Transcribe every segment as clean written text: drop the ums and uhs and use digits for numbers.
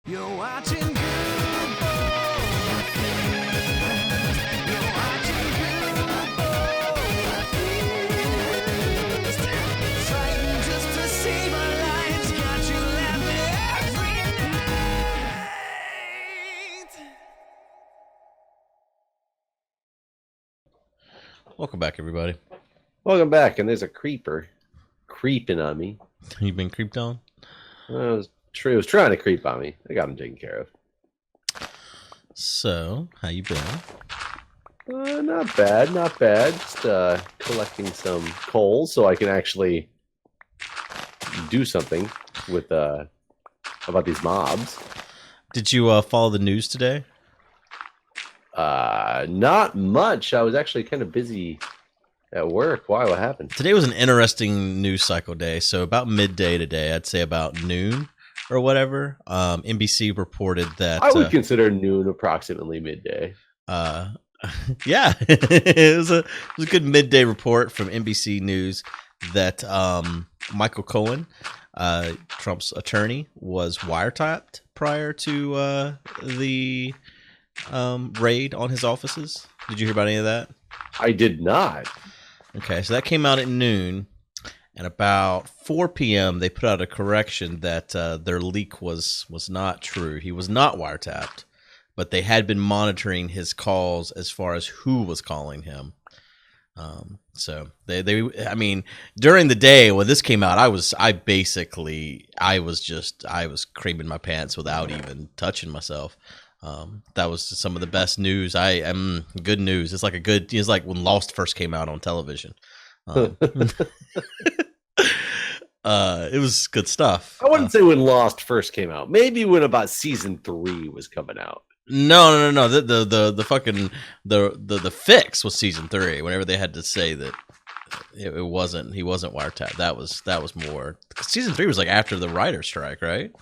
You're watching Guude. You're watching Guude. Fighting just to save our lives. Got you laughing every night. Welcome back, everybody. Welcome back, and there's a creeper creeping on me. You've been creeped on? It was trying to creep on me. I got him taken care of. So, how you been? Not bad, not bad. Just collecting some coal so I can actually do something with about these mobs. Did you follow the news today? Not much. I was actually kind of busy at work. Why? What happened? Today was an interesting news cycle day. So about midday today, I'd say about noon or whatever, NBC reported that... I would consider noon approximately midday. Yeah, it was a good midday report from NBC News that Michael Cohen, Trump's attorney, was wiretapped prior to the raid on his offices. Did you hear about any of that? I did not. Okay, so that came out at noon, and about 4 p.m. they put out a correction that their leak was not true. He was not wiretapped, but they had been monitoring his calls as far as who was calling him. So I mean, during the day when this came out, I was creaming my pants without even touching myself. That was some of the best news. Good news. It's like when Lost first came out on television. It was good stuff. I wouldn't say when Lost first came out. Maybe when about season 3 was coming out. No. The fucking the fix was season 3. Whenever they had to say that he wasn't wiretapped. That was more. Season 3 was like after the writer's strike, right?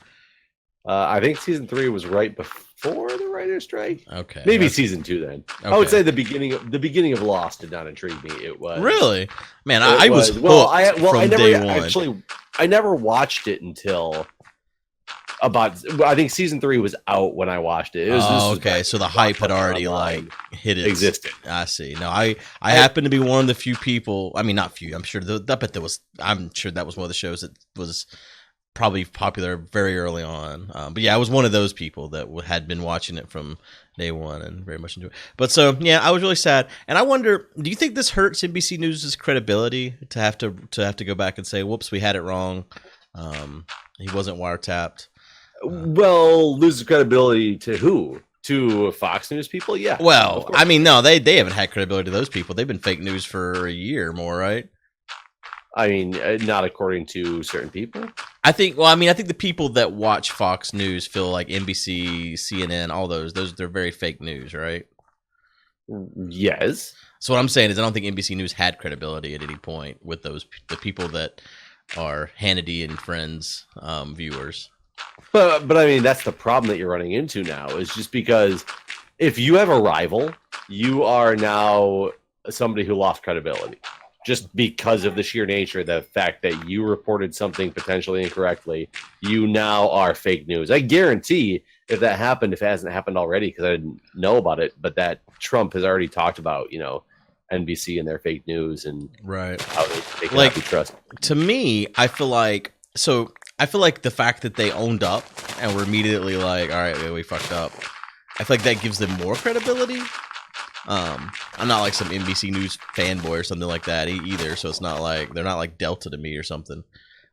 I think season 3 was right before the writer's strike. Okay, maybe season 2 then. Okay. I would say the beginning of Lost did not intrigue me. It was really, man. I was hooked I never watched it until about. I think season 3 was out when I watched it. Okay. So the hype had already hit it. Existed. I see. No, I happen to be one of the few people. I mean, not few. I'm sure I'm sure that was one of the shows that was probably popular very early on. But yeah, I was one of those people that had been watching it from day one and very much into it. But so yeah, I was really sad. And I wonder, do you think this hurts NBC News' credibility to have to go back and say, whoops, we had it wrong. He wasn't wiretapped. Well, lose credibility to who? To Fox News people? Yeah. Well, I mean, no, they haven't had credibility to those people. They've been fake news for a year or more, right? I mean, not according to certain people. I think the people that watch Fox News feel like NBC, CNN, all those they're very fake news, right? Yes. So what I'm saying is I don't think NBC News had credibility at any point with the people that are Hannity and Friends viewers. But I mean, that's the problem that you're running into now, is just because if you have a rival, you are now somebody who lost credibility. Just because of the sheer nature, the fact that you reported something potentially incorrectly, you now are fake news. I guarantee if that happened, if it hasn't happened already, because I didn't know about it, but that Trump has already talked about, NBC and their fake news and right how they cannot be trusted. To me, I feel like the fact that they owned up and were immediately like, all right, we fucked up. I feel like that gives them more credibility. I'm not like some NBC News fanboy or something like that either, so it's not like they're not like Delta to me or something.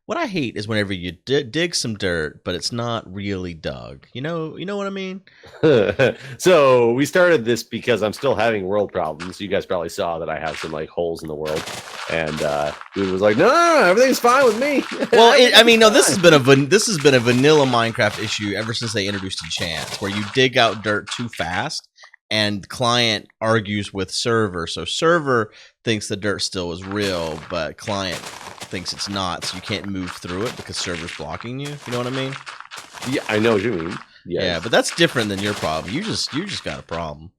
What I hate is whenever you dig some dirt, but it's not really dug. You know what I mean? So we started this because I'm still having world problems. You guys probably saw that I have some like holes in the world, and dude was like, no, everything's fine with me. Well, this has been a vanilla Minecraft issue ever since they introduced Enchant, where you dig out dirt too fast. And client argues with server. So server thinks the dirt still is real, but client thinks it's not. So you can't move through it because server's blocking you. You know what I mean? Yeah, I know what you mean. Yes. Yeah, but that's different than your problem. You just got a problem.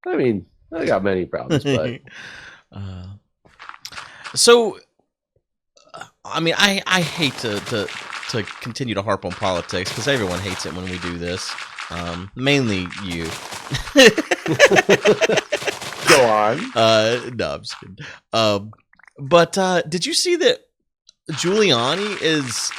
I mean, I got many problems, but so I mean, I hate to to continue to harp on politics because everyone hates it when we do this. Mainly you. Go on. No, I'm just kidding. But did you see that Giuliani is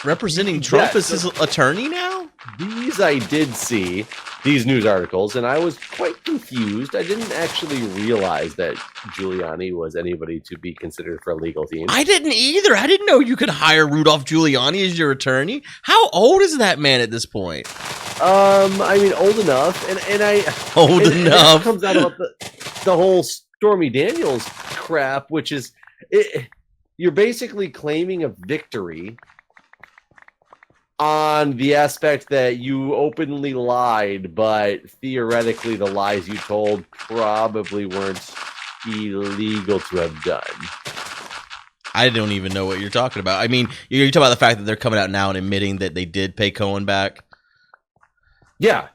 representing Trump as his attorney now? These I did see, these news articles, and I was quite confused. I didn't actually realize that Giuliani was anybody to be considered for a legal team. I didn't either. I didn't know you could hire Rudolph Giuliani as your attorney. How old is that man at this point? I mean, old enough, and enough. It comes out about the whole Stormy Daniels crap, which is you're basically claiming a victory on the aspect that you openly lied, but theoretically the lies you told probably weren't illegal to have done. I don't even know what you're talking about. I mean, you're talking about the fact that they're coming out now and admitting that they did pay Cohen back. Yeah.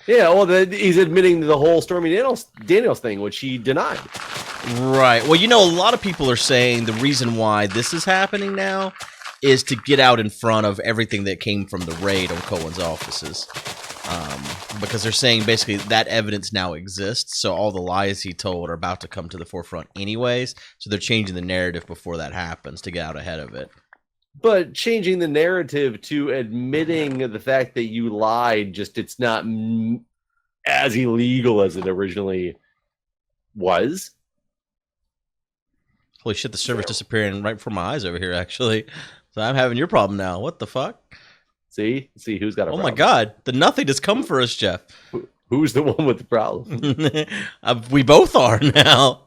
Well, he's admitting to the whole Stormy Daniels thing, which he denied. Right. Well, a lot of people are saying the reason why this is happening now is to get out in front of everything that came from the raid on Cohen's offices. Because they're saying basically that evidence now exists, so all the lies he told are about to come to the forefront anyways, so they're changing the narrative before that happens to get out ahead of it. But changing the narrative to admitting the fact that you lied, it's not as illegal as it originally was. Holy shit, the server's disappearing right before my eyes over here, actually. So I'm having your problem now. What the fuck? See who's got a problem. Oh my god, the nothing has come for us, Jeff. Who's the one with the problem? We both are now.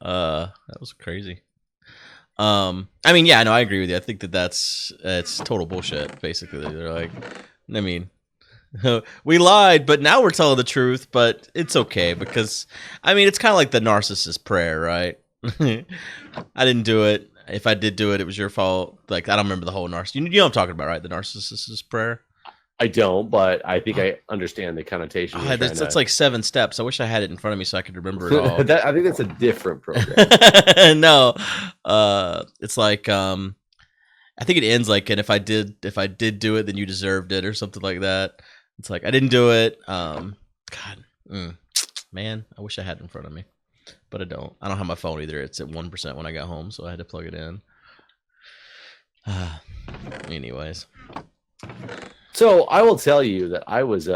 That was crazy. I mean, yeah, no, I agree with you. I think it's total bullshit, basically. They're like, I mean, we lied, but now we're telling the truth, but it's okay because, I mean, it's kind of like the narcissist prayer, right? I didn't do it. If I did do it, it was your fault. Like, I don't remember the whole narcissist. You know what I'm talking about, right? The narcissist prayer? I don't, but I think I understand the connotation. That's like 7 steps. I wish I had it in front of me so I could remember it all. I think that's a different program. No, it's like I think it ends like, and if I did do it, then you deserved it, or something like that. It's like I didn't do it. Man, I wish I had it in front of me, but I don't. I don't have my phone either. It's at 1% when I got home, so I had to plug it in. Anyways. So I will tell you that I was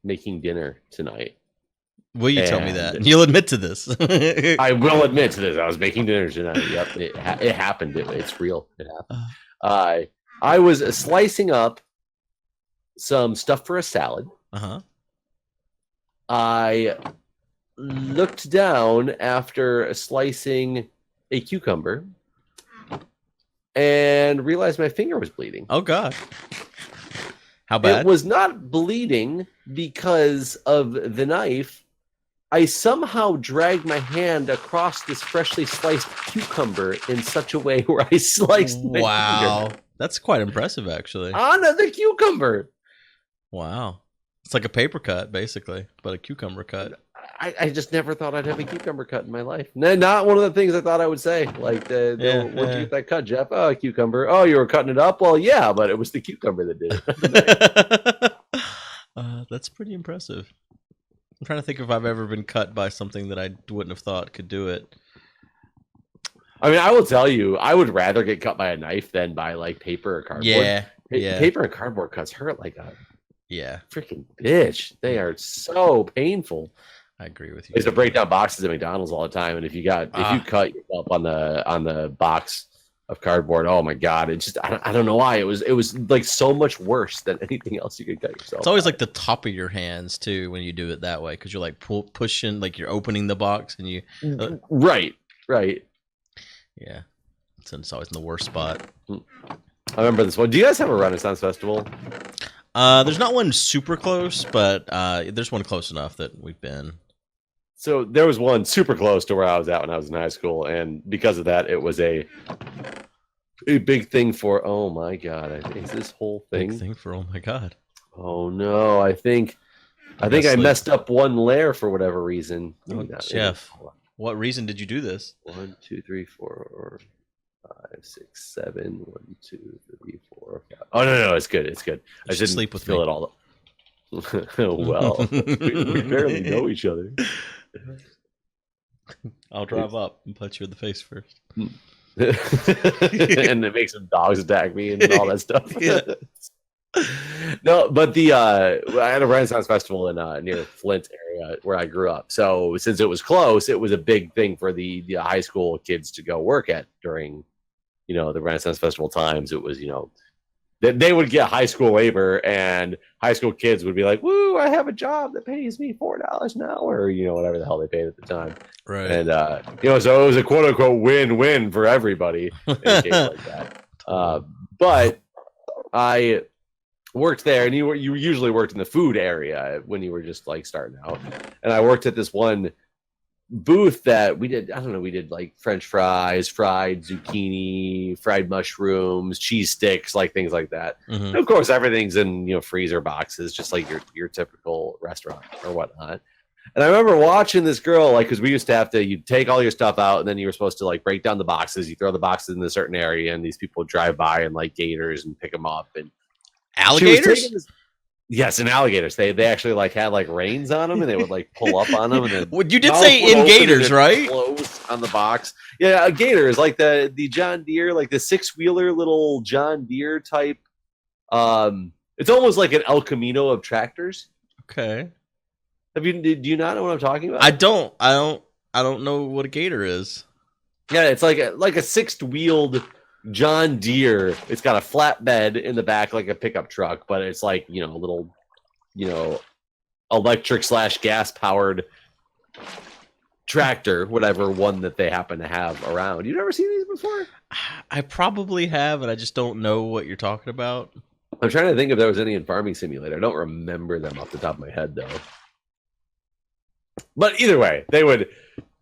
making dinner tonight. Will you tell me that? You'll admit to this. I will admit to this. I was making dinner tonight. Yep, it happened. It's real. It happened. I was slicing up some stuff for a salad. Uh-huh. I looked down after slicing a cucumber and realized my finger was bleeding. Oh, God. How bad? It was not bleeding because of the knife. I somehow dragged my hand across this freshly sliced cucumber in such a way where I sliced my finger. That's quite impressive, actually. On the cucumber. Wow. It's like a paper cut, basically, but a cucumber cut. I just never thought I'd have a cucumber cut in my life. Not one of the things I thought I would say. Like, where'd you get that cut, Jeff? Oh, a cucumber. Oh, you were cutting it up? Well, yeah, but it was the cucumber that did it. That's pretty impressive. I'm trying to think if I've ever been cut by something that I wouldn't have thought could do it. I mean, I will tell you, I would rather get cut by a knife than by, like, paper or cardboard. Yeah. Paper and cardboard cuts hurt like a freaking bitch. They are so painful. I agree with you. I used to break down boxes at McDonald's all the time, and if you cut yourself on the box of cardboard, oh my god, it just I don't know why it was like so much worse than anything else you could cut yourself. It's always like the top of your hands too when you do it that way because you're like pushing, like you're opening the box and you right. Yeah, it's always in the worst spot. I remember this one. Do you guys have a Renaissance festival? There's not one super close, but there's one close enough that we've been. So there was one super close to where I was at when I was in high school, and because of that, it was a big thing for. Oh my god! Is this whole thing? Big thing for. Oh my god! Oh no! I think I messed up one layer for whatever reason. Oh, Jeff, what reason did you do this? 1, 2, 3, 4. 5, 6, 7, 1, 2, 3, 4, 5. Oh no, it's good. It's good. I should didn't sleep with fill me. it all up. Well, we barely know each other. I'll drive up and punch you in the face first. And it makes some dogs attack me and all that stuff. Yeah. No, but I had a Renaissance Festival in near Flint area where I grew up. So since it was close, it was a big thing for the high school kids to go work at during, the Renaissance Festival times. It was, they would get high school labor, and high school kids would be like, "Woo! I have a job that pays me $4 an hour," or whatever the hell they paid at the time. Right. And so it was a quote unquote win-win for everybody in a game like that. But I worked there, and you usually worked in the food area when you were just like starting out. And I worked at this one booth that we did. I don't know. We did like French fries, fried zucchini, fried mushrooms, cheese sticks, like things like that. Mhm. And of course, everything's in freezer boxes, just like your typical restaurant or whatnot. And I remember watching this girl, like, because we used to have to, you take all your stuff out, and then you were supposed to like break down the boxes. You throw the boxes in a certain area, and these people would drive by and like gators and pick them up. And Alligators? Yes, and alligators. They actually like had like reins on them, and they would like pull up on them. And then Well, you did say in gators, right? Close on the box. Yeah, a gator is like the John Deere, like the 6-wheeler little John Deere type. It's almost like an El Camino of tractors. Okay. Do you not know what I'm talking about? I don't know what a gator is. Yeah, it's like a 6-wheeled John Deere. It's got a flatbed in the back like a pickup truck, but it's like, a little, electric / gas powered tractor, whatever one that they happen to have around. You never seen these before? I probably have, and I just don't know what you're talking about. I'm trying to think if there was any in Farming Simulator. I don't remember them off the top of my head, though. But either way, they would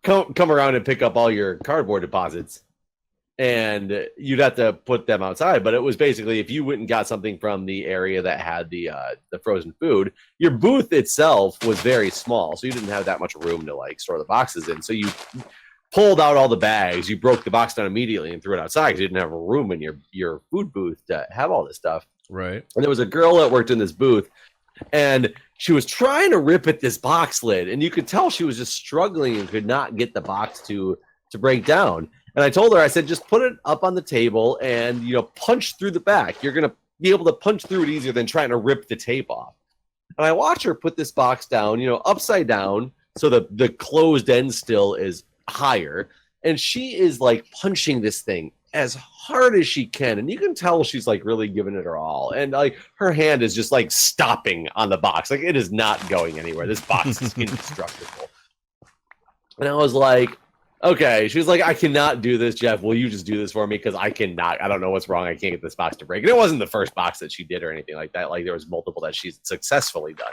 come around and pick up all your cardboard deposits, and you'd have to put them outside. But it was basically, if you went and got something from the area that had the frozen food, your booth itself was very small, so you didn't have that much room to like store the boxes in. So you pulled out all the bags, you broke the box down immediately and threw it outside because you didn't have a room in your food booth to have all this stuff. Right. And there was a girl that worked in this booth, and she was trying to rip at this box lid, and you could tell she was just struggling and could not get the box to break down. And I told her, I said, just put it up on the table and, punch through the back. You're going to be able to punch through it easier than trying to rip the tape off. And I watch her put this box down, upside down, so the closed end still is higher. And she is like punching this thing as hard as she can. And you can tell she's like really giving it her all. And like her hand is just like stopping on the box. Like it is not going anywhere. This box is indestructible. And I was like, okay. She was like, I cannot do this, Jeff. Will you just do this for me? Because I cannot. I don't know what's wrong. I can't get this box to break. And it wasn't the first box that she did or anything like that. Like there was multiple that she's successfully done.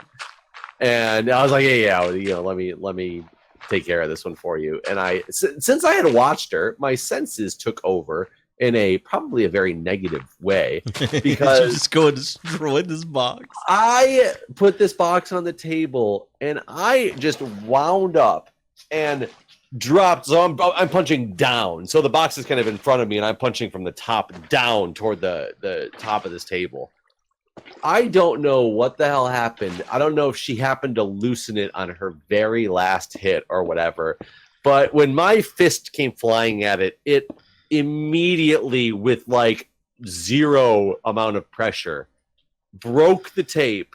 And I was like, yeah, let me take care of this one for you. And since I had watched her, my senses took over in probably a very negative way, because just go and destroy this box. I put this box on the table and I just wound up and dropped. So I'm punching down. So the box is kind of in front of me, and I'm punching from the top down toward the top of this table. I don't know what the hell happened. I don't know if she happened to loosen it on her very last hit or whatever. But when my fist came flying at it, it immediately, with like zero amount of pressure, broke the tape,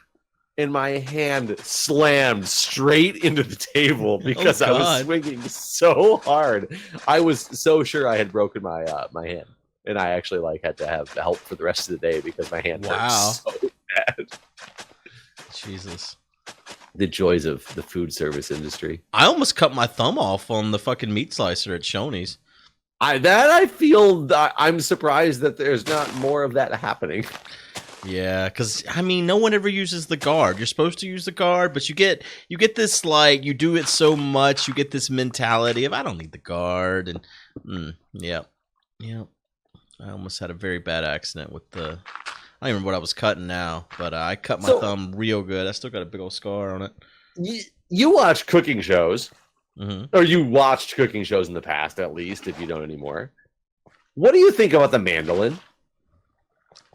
and my hand slammed straight into the table because I was swinging so hard. I was so sure I had broken my my hand. And I actually like had to have help for the rest of the day because my hand hurt so bad. Jesus. The joys of the food service industry. I almost cut my thumb off on the fucking meat slicer at Shoney's. I feel I'm surprised that there's not more of that happening. Yeah, because I mean, no one ever uses the guard. You're supposed to use the guard, but you get this, like, you do it so much, you get this mentality of I don't need the guard, and yeah. I almost had a very bad accident with I don't even remember what I was cutting now, but I cut my thumb real good. I still got a big old scar on it. You watch cooking shows, or you watched cooking shows in the past, at least, if you don't anymore. What do you think about the mandolin?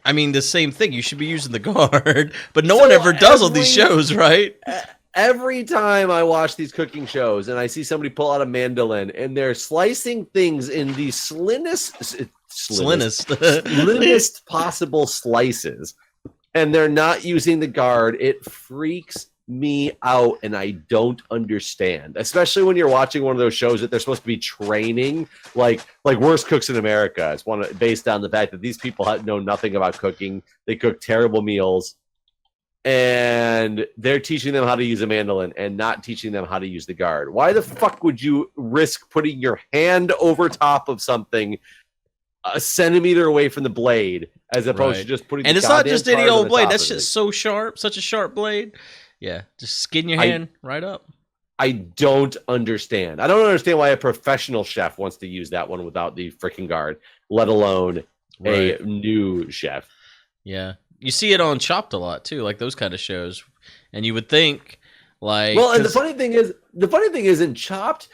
I mean, the same thing. You should be using the guard, but no one ever does on these shows, right? Every time I watch these cooking shows and I see somebody pull out a mandolin and they're slicing things in the slimmest possible slices, and they're not using the guard, it freaks me out, and I don't understand. Especially when you're watching one of those shows that they're supposed to be training, like Worst Cooks in America. It's based on the fact that these people know nothing about cooking. They cook terrible meals, and they're teaching them how to use a mandolin and not teaching them how to use the guard. Why the fuck would you risk putting your hand over top of something a centimeter away from the blade as opposed to just putting and the it's not just any old blade. That's just just so sharp, such a sharp blade. Yeah, just skin your hand right up. I don't understand. I don't understand why a professional chef wants to use that one without the freaking guard, let alone a new chef. Yeah. You see it on Chopped a lot too, like those kind of shows. And you would think like and the funny thing is in Chopped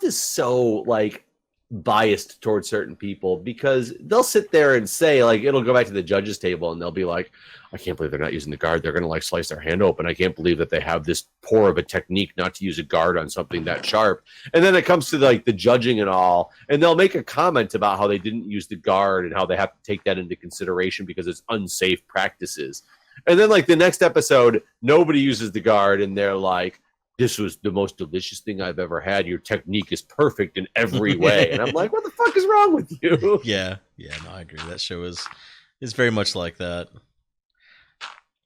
is so like biased towards certain people because they'll sit there and say, like, it'll go back to the judges table and they'll be like, I can't believe they're not using the guard. They're going to like slice their hand open. I can't believe that they have this poor of a technique not to use a guard on something that sharp. And then it comes to like the judging and all, and they'll make a comment about how they didn't use the guard and how they have to take that into consideration because it's unsafe practices. And then like the next episode, nobody uses the guard and they're like, this was the most delicious thing I've ever had. Your technique is perfect in every way. And I'm like, what the fuck is wrong with you? Yeah, no, I agree. That show is very much like that.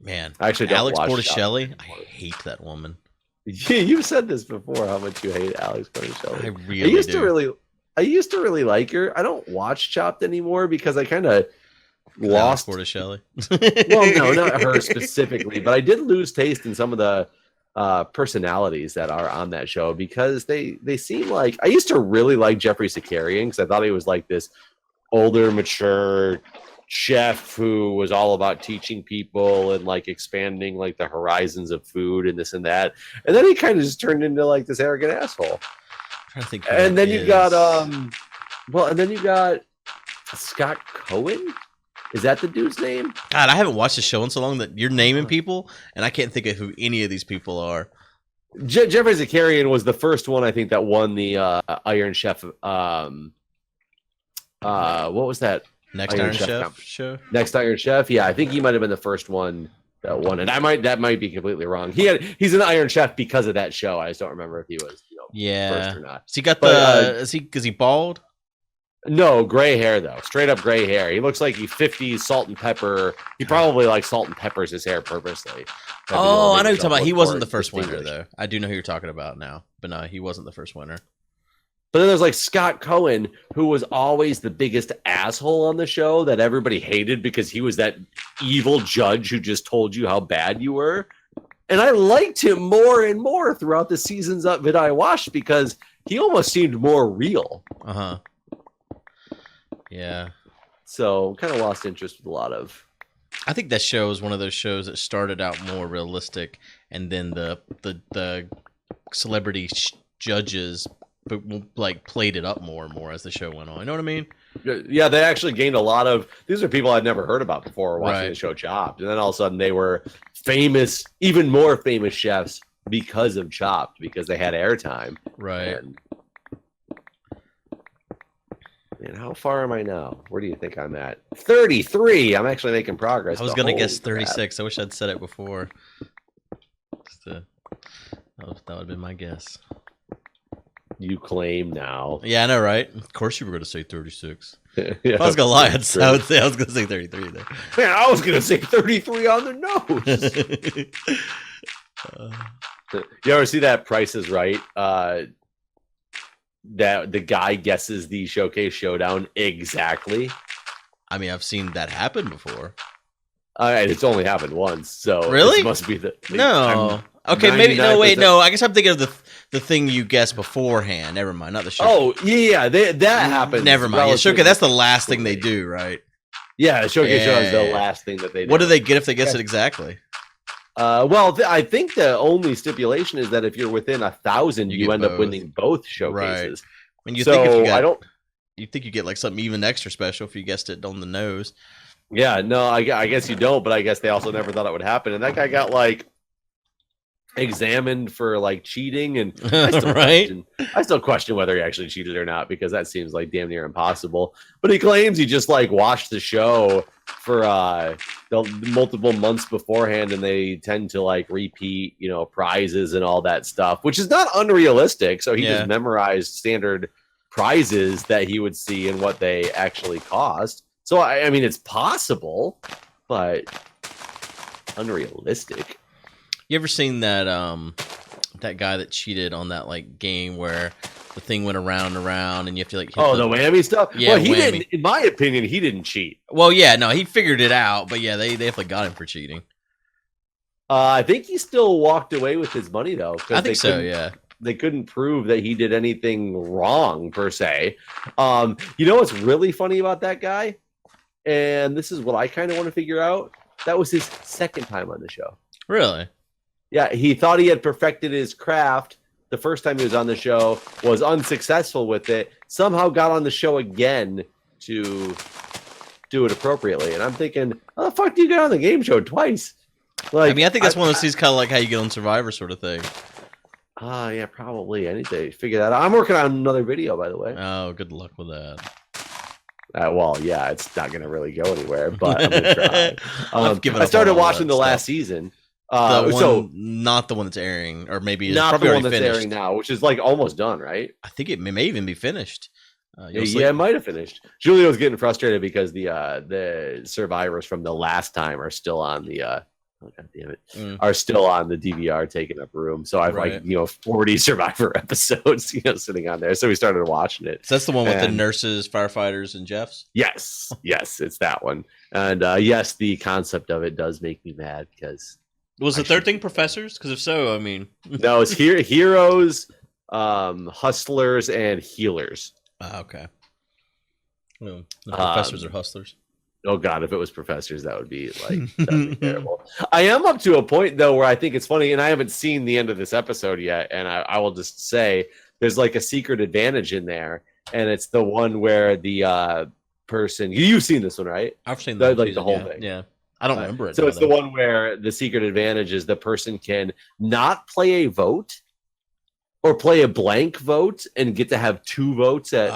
Man, I actually don't Alex watch Porticelli, I hate that woman. Yeah, you've said this before, how much you hate Alex Porticelli. I used to really like her. I don't watch Chopped anymore because I kind of lost Porticelli. Well, no, not her specifically, but I did lose taste in some of the personalities that are on that show because they seem like I used to really like Jeffrey Zakarian because I thought he was like this older, mature chef who was all about teaching people and like expanding like the horizons of food and this and that. And then he kind of just turned into like this arrogant asshole. I think and then you got Scott Cohen. Is that the dude's name? God, I haven't watched the show in so long that you're naming people, and I can't think of who any of these people are. Jeffrey Zakarian was the first one, I think, that won the Iron Chef. What was that? Next Iron Chef show? Next Iron Chef. Yeah, I think he might have been the first one that won it. That might be completely wrong. He's an Iron Chef because of that show. I just don't remember if he was first or not. So he got is he bald? No, gray hair though. Straight up gray hair. He looks like he 50s salt and pepper. He probably like salt and peppers his hair purposely. Oh, I know you're talking about. He wasn't the first winner though. I do know who you're talking about now, but no, he wasn't the first winner. But then there's like Scott Cohen, who was always the biggest asshole on the show that everybody hated because he was that evil judge who just told you how bad you were. And I liked him more and more throughout the seasons of it I watched because he almost seemed more real. Uh-huh. Yeah. So kind of lost interest with a lot of. I think that show is one of those shows that started out more realistic, and then the celebrity judges like played it up more and more as the show went on. You know what I mean? Yeah, they actually gained a lot of. These are people I'd never heard about before watching the show Chopped, and then all of a sudden they were famous, even more famous chefs because of Chopped because they had airtime. Right. And how far am I now? Where do you think I'm at? 33. I'm actually making progress. I was going to guess 36. I wish I'd said it before. That would have been my guess. You claim now. Yeah, I know, right? Of course you were going to say 36. Yeah, if I was going to lie, I would say I was going to say 33 there. Man, I was going to say 33 on the nose. You ever see that Price is Right? That the guy guesses the Showcase Showdown exactly. I mean, I've seen that happen before. And it's only happened once, so really it must be the no. Okay, maybe no. Wait, no. I guess I'm thinking of the thing you guessed beforehand. Never mind, not the show. Oh yeah, that happens. Never mind. Yeah, Showcase. That's the last thing they do, right? Yeah, the Showcase Showdown is the last thing that they do. What do they get if they guess it exactly? Well, I think the only stipulation is that if you're within 1,000, you end up winning both showcases. Right. I mean, think if you got, you think you get like something even extra special if you guessed it on the nose. Yeah, no, I guess you don't, but I guess they also never thought it would happen. And that guy got like examined for like cheating, and Right? I still question whether he actually cheated or not, because that seems like damn near impossible. But he claims he just like watched the show for the multiple months beforehand, and they tend to like repeat, you know, prizes and all that stuff, which is not unrealistic. So he just memorized standard prizes that he would see and what they actually cost. So I mean, it's possible, but unrealistic. You ever seen that that guy that cheated on that like game where the thing went around and around and you have to like hit the whammy stuff? Yeah, well, he whammy. didn't, in my opinion, he didn't cheat. Well, yeah, no, he figured it out, but yeah, they definitely got him for cheating. I think he still walked away with his money though. I think so, yeah. They couldn't prove that he did anything wrong per se. You know what's really funny about that guy? And this is what I kind of want to figure out. That was his second time on the show. Really? Yeah, he thought he had perfected his craft. The first time he was on the show, was unsuccessful with it. Somehow got on the show again to do it appropriately. And I'm thinking, how the fuck do you get on the game show twice? Like, I mean, I think that's one of those things, kind of like how you get on Survivor sort of thing. Yeah, probably. I need to figure that out. I'm working on another video, by the way. Oh, good luck with that. Well, yeah, it's not going to really go anywhere, but I'm going to try. I started watching the last season. Not the one that's airing, or maybe it's not probably the one already that's finished. airing now, which is like almost done, right? I think it may even be finished. It might have finished. Julia was getting frustrated because the survivors from the last time are still on the God damn it, are still on the DVR taking up room. So I've like 40 Survivor episodes sitting on there. So we started watching it. So that's the one with the nurses, firefighters, and Jeffs. Yes, it's that one. And yes, the concept of it does make me mad because. Was the third thing professors? Because if so, I mean, no, it's heroes, hustlers, and healers. Okay. Well, the professors are hustlers. Oh God, if it was professors, that would be terrible. I am up to a point though where I think it's funny, and I haven't seen the end of this episode yet. And I will just say there's like a secret advantage in there, and it's the one where the person you've seen this one, right? I've seen the whole thing. Yeah. I don't remember it. So it's the one where the secret advantage is the person can not play a vote or play a blank vote and get to have 2 votes at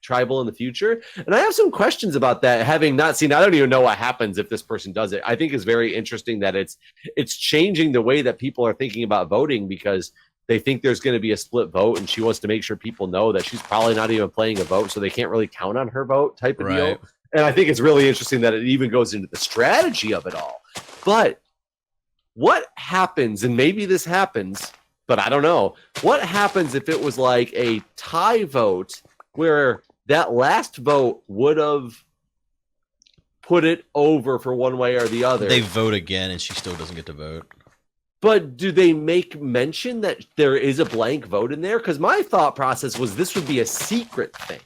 tribal in the future. And I have some questions about that, having not seen. I don't even know what happens if this person does it. I think it's very interesting that it's changing the way that people are thinking about voting, because they think there's going to be a split vote, and she wants to make sure people know that she's probably not even playing a vote, so they can't really count on her vote type of deal. And I think it's really interesting that it even goes into the strategy of it all. But what happens, and maybe this happens, but I don't know, what happens if it was like a tie vote where that last vote would have put it over for one way or the other? They vote again, and she still doesn't get to vote. But do they make mention that there is a blank vote in there? Because my thought process was this would be a secret thing.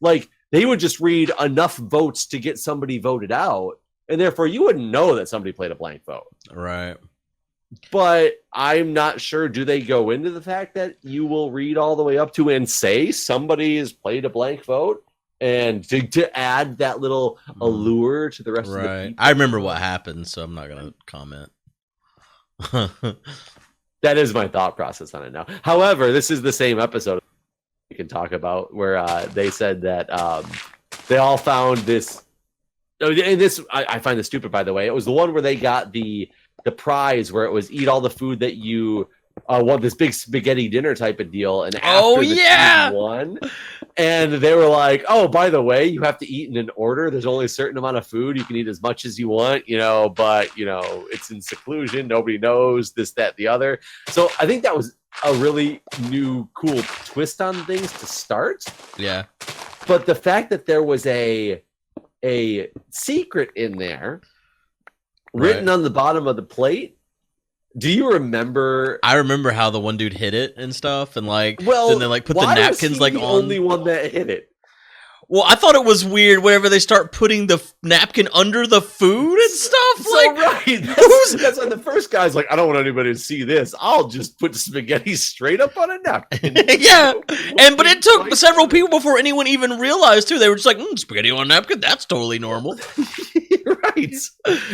Like, they would just read enough votes to get somebody voted out, and therefore you wouldn't know that somebody played a blank vote. Right. But I'm not sure. Do they go into the fact that you will read all the way up to and say somebody has played a blank vote, and to add that little allure to the rest of the people? I remember what happened, so I'm not going to comment. That is my thought process on it now. However, this is the same episode we can talk about where they said that they all found this. And this, I find this stupid, by the way. It was the one where they got the prize where it was eat all the food that you want, this big spaghetti dinner type of deal. And after the team won, and they were like, oh, by the way, you have to eat in an order. There's only a certain amount of food. You can eat as much as you want, but it's in seclusion. Nobody knows this, that, the other. So I think that was a really new, cool twist on things to start. Yeah. But the fact that there was a secret in there written on the bottom of the plate. Do you remember? I remember how the one dude hit it and stuff, and then they put the napkins was he on. The only one that hit it. Well, I thought it was weird whenever they start putting the napkin under the food and stuff. So Like, right, that's when the first guy's like, I don't want anybody to see this. I'll just put spaghetti straight up on a napkin. yeah, but it took several people before anyone even realized too. They were just like, spaghetti on a napkin, that's totally normal. Right.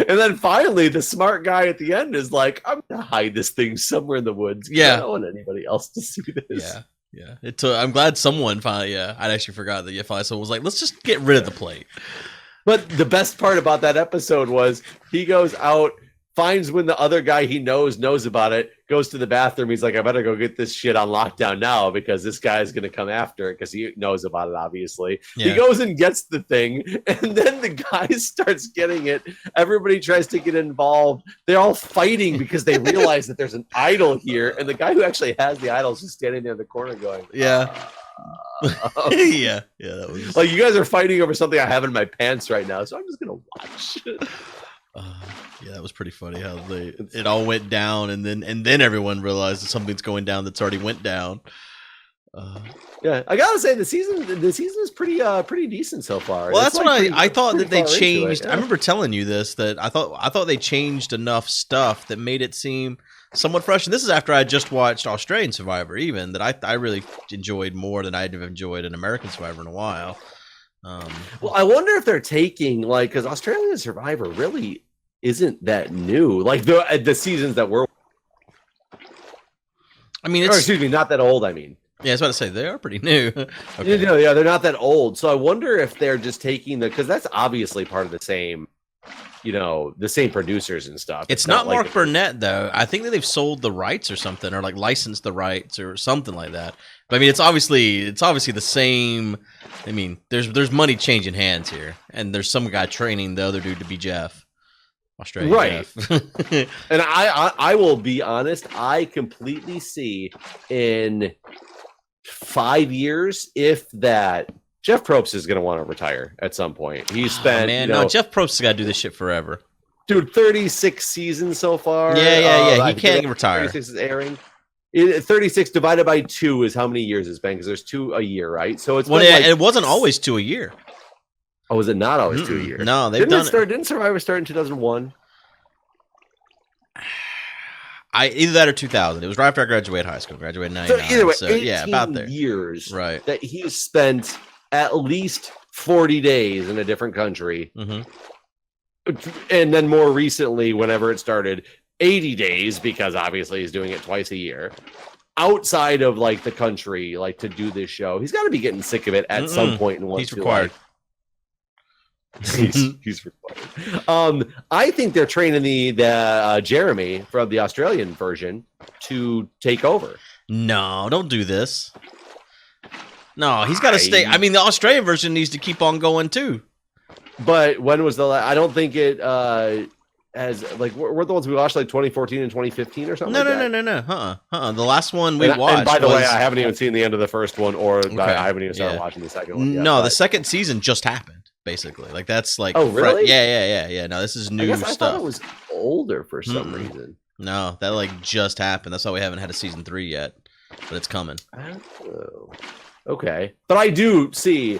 And then finally, the smart guy at the end is like, I'm gonna hide this thing somewhere in the woods. Yeah, I don't want anybody else to see this. Yeah. Yeah, I'm glad someone finally. Yeah, I'd actually forgot that. Finally, someone was like, "Let's just get rid of the plate." But the best part about that episode was he goes out, finds when the other guy he knows about it, goes to the bathroom. He's like, I better go get this shit on lockdown now because this guy's going to come after it because he knows about it, obviously. Yeah. He goes and gets the thing, and then the guy starts getting it. Everybody tries to get involved. They're all fighting because they realize that there's an idol here, and the guy who actually has the idol is just standing there in the corner going, yeah. Yeah, that was like, you guys are fighting over something I have in my pants right now, so I'm just gonna watch. Yeah, that was pretty funny how it all went down, and then everyone realized that something's going down that's already went down. Yeah, I gotta say the season is pretty decent so far. Well, that's what I thought that they changed. Yeah. I remember telling you this, that I thought they changed enough stuff that made it seem somewhat fresh. And this is after I just watched Australian Survivor, even that I really enjoyed more than I'd have enjoyed an American Survivor in a while. Well, I wonder if they're taking, like, because Australian Survivor really isn't that new. Like the seasons that were, I mean, excuse me, not that old. I mean, yeah, I was about to say they are pretty new. Okay. Yeah, they're not that old. So I wonder if they're just taking because that's obviously part of the same, the same producers and stuff. It's not Mark Burnett though. I think that they've sold the rights or something, or like licensed the rights or something like that. But I mean, it's obviously the same. I mean, there's money changing hands here, and there's some guy training the other dude to be Jeff. Australian right. Jeff. And I will be honest, I completely see in 5 years, if that, Jeff Probst is going to want to retire at some point. He's spent, no, Jeff Probst has got to do this shit forever. Dude, 36 seasons so far. Yeah. He can't retire. 36 is airing. 36 divided by 2 is how many years it's been, because there's 2 a year, right? So it's it wasn't always 2 a year. Oh, was it not always 2 a year? No, didn't Survivor start in 2001? Either that or 2000. It was right after I graduated high school. Graduated in 99. So either way, yeah, about there. Years right. that he spent at least 40 days in a different country. Mm-hmm. And then more recently, whenever it started, 80 days, because obviously he's doing it twice a year, outside of like the country, like to do this show. He's got to be getting sick of it at some point in one. He's required. He's required. I think they're training the Jeremy from the Australian version to take over. No, don't do this. No, he's got to stay. I mean, the Australian version needs to keep on going too. But when was the I don't think it as like we're the ones we watched like 2014 and 2015 or something. No. The last one we watched. And by the way, I haven't even seen the end of the first one, or I haven't even started watching the second one yet. No, the second season just happened. Basically, like that's like. Oh really? Yeah. No, this is new stuff. I thought it was older for some reason. No, that like just happened. That's why we haven't had a season 3 yet, but it's coming. Oh, okay, but I do see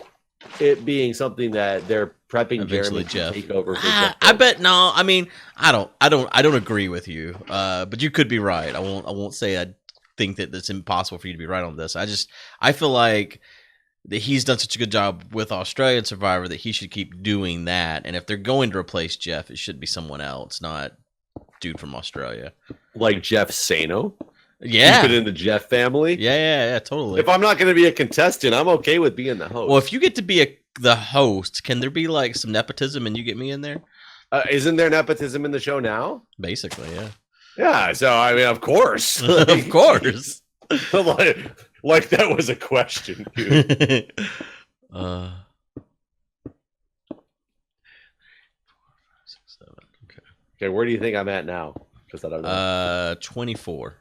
it being something that they're prepping eventually Jeremy Jeff to take over. For Jeff I bet no. I mean, I don't agree with you. But you could be right. I won't say I think that it's impossible for you to be right on this. I feel like that he's done such a good job with Australian Survivor that he should keep doing that. And if they're going to replace Jeff, it should be someone else, not dude from Australia. Like Jeff Sano? Yeah. Keep it in the Jeff family? Yeah, totally. If I'm not going to be a contestant, I'm okay with being the host. Well, if you get to be the host, can there be like some nepotism and you get me in there? Isn't there nepotism in the show now? Basically, yeah. Yeah, so I mean, of course. Of course. Like that was a question, dude. Okay, where do you think I'm at now? Because I don't know. 24.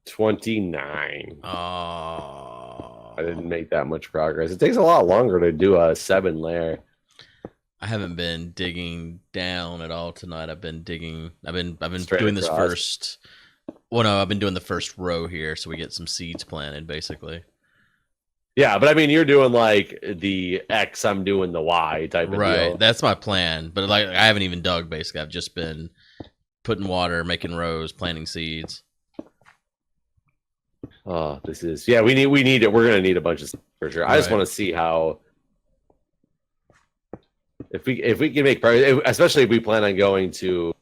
29. Oh. I didn't make that much progress. It takes a lot longer to do a 7 layer. I haven't been digging down at all tonight. I've been doing this first. Well, no, I've been doing the first row here, so we get some seeds planted, basically. Yeah, but I mean, you're doing like the X, I'm doing the Y type of Right. deal. That's my plan. But like, I haven't even dug. Basically, I've just been putting water, making rows, planting seeds. Oh, this is we need it. We're gonna need a bunch of stuff for sure. I just Right. want to see how if we can make progress, especially if we plan on going to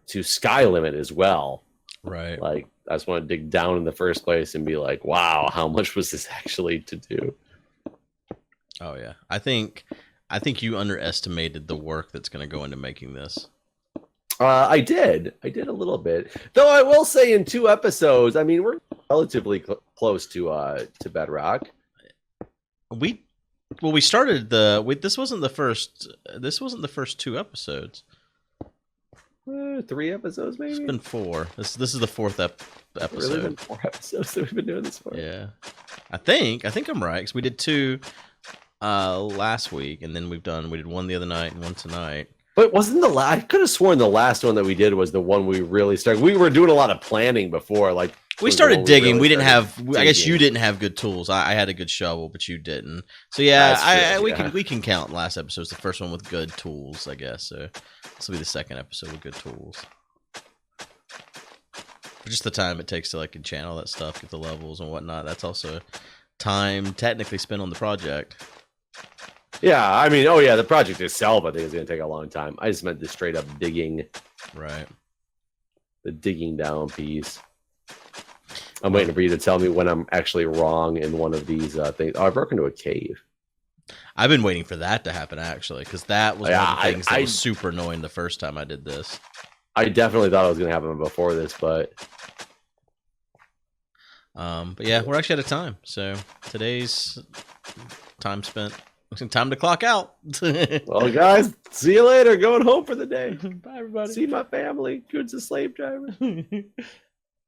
Sky Limit as well. Right. Like, I just want to dig down in the first place and be like, wow, how much was this actually to do? Oh yeah. I think you underestimated the work that's going to go into making this. I did a little bit, though. I will say, in 2 episodes, I mean, we're relatively close to Bedrock. We started this wasn't the first 2 episodes. 3 episodes, maybe. It's been 4. This is the 4th episode. Really been 4 episodes that we've been doing this for. Yeah, I think I'm right because we did 2 last week, and then we did 1 the other night and 1 tonight. But wasn't I could have sworn the last one that we did was the one we really started. We were doing a lot of planning before, like we started digging. We didn't have. Digging. I guess you didn't have good tools. I had a good shovel, but you didn't. So yeah, we can count last episode as the first one with good tools. I guess so. This will be the second episode with good tools. Just the time it takes to like enchant all that stuff, get the levels and whatnot. That's also time technically spent on the project. Yeah, I mean, the project itself, I think, is going to take a long time. I just meant the straight up digging. Right. The digging down piece. I'm waiting for you to tell me when I'm actually wrong in one of these things. Oh, I broke into a cave. I've been waiting for that to happen, actually, because that was one of the things that was I super annoying the first time I did this. I definitely thought it was going to happen before this, but yeah, we're actually out of time. So today's time spent. Time to clock out. Well, guys, see you later. Going home for the day. Bye, everybody. See my family. Guude's a slave driver.